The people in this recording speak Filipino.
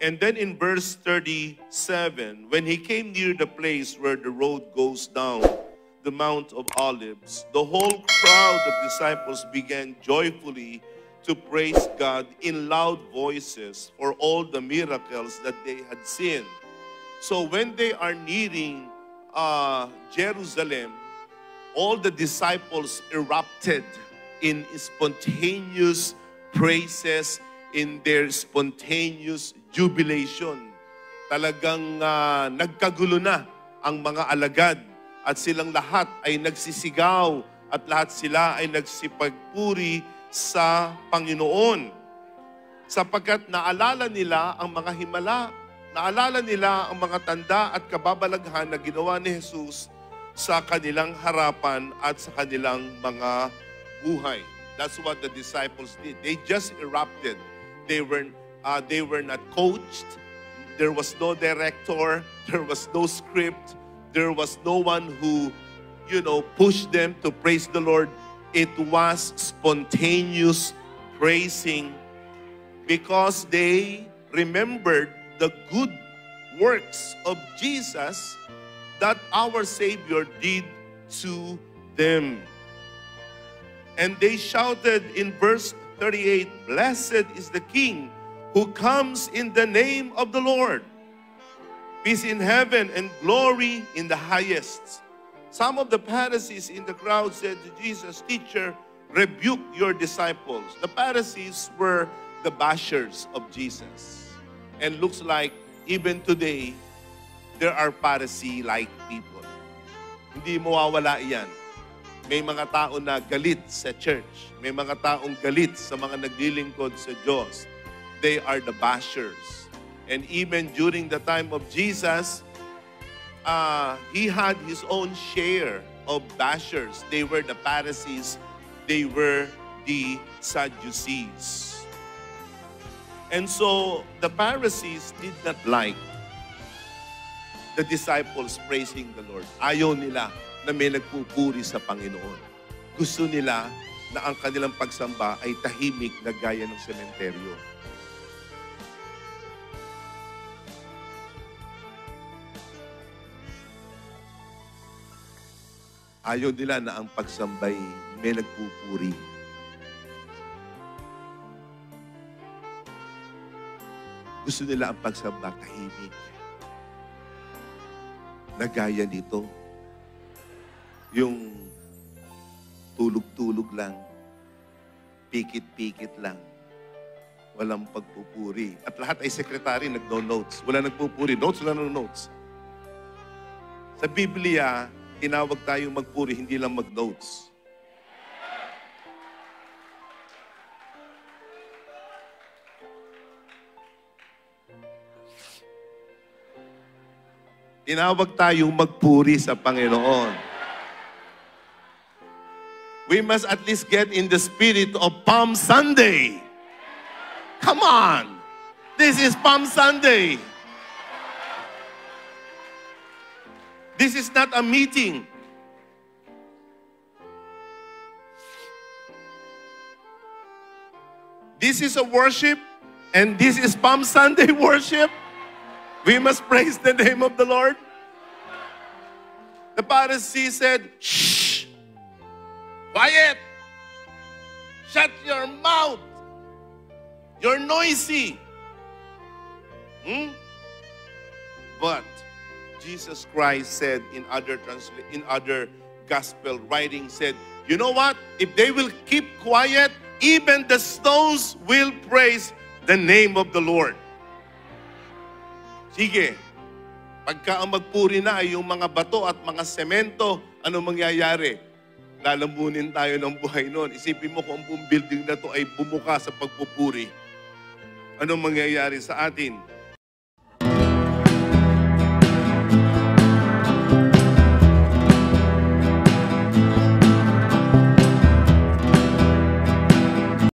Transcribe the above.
And then in verse 37, when he came near the place where the road goes down the Mount of Olives, the whole crowd of disciples began joyfully to praise God in loud voices for all the miracles that they had seen. So when they are nearing Jerusalem, all the disciples erupted in spontaneous praises, in their spontaneous jubilation. Talagang nagkagulo na ang mga alagad at silang lahat ay nagsisigaw at lahat sila ay nagsipagpuri sa Panginoon. Sapagkat naalala nila ang mga himala, naalala nila ang mga tanda at kababalaghan na ginawa ni Jesus sa kanilang harapan at sa kanilang mga buhay. That's what the disciples did. They just erupted. They were not coached. There was no director. There was no script. There was no one who, pushed them to praise the Lord. It was spontaneous praising because they remembered the good works of Jesus that our Savior did to them. And they shouted in verse 38, "Blessed is the King who comes in the name of the Lord. Peace in heaven and glory in the highest." Some of the Pharisees in the crowd said to Jesus, "Teacher, rebuke your disciples." The Pharisees were the bashers of Jesus. And looks like even today, there are Pharisee-like people. Hindi mawawala iyan. May mga tao na galit sa church. May mga taong galit sa mga naglilingkod sa Diyos. They are the bashers. And even during the time of Jesus, he had his own share of bashers. They were the Pharisees. They were the Sadducees. And so the Pharisees did not like the disciples praising the Lord. Ayaw nila na may nagpupuri sa Panginoon. Gusto nila na ang kanilang pagsamba ay tahimik na gaya ng sementeryo. Ayaw nila na ang pagsambay may nagpupuri. Gusto nila ang pagsamba tahimik na gaya nito. Yung tulog-tulog lang, pikit-pikit lang, walang pagpupuri. At lahat ay sekretary, nagno-notes. Wala nagpupuri. Notes, wala notes. Sa Biblia, tinawag tayong magpuri, hindi lang mag-notes. Tinawag tayong magpuri sa Panginoon. We must at least get in the spirit of Palm Sunday. Come on. This is Palm Sunday. This is not a meeting. This is a worship, and this is Palm Sunday worship. We must praise the name of the Lord. The Pharisees said, "Shh! Quiet! Shut your mouth! You're noisy!" But Jesus Christ said in other gospel writing said, "You know what? If they will keep quiet, even the stones will praise the name of the Lord." Sige, pagka ang magpuri na ay yung mga bato at mga semento, ano mangyayari? Lalambunin tayo ng buhay noon. Isipin mo kung ang buong building na to ay bumuka sa pagpupuri. Anong mangyayari sa atin?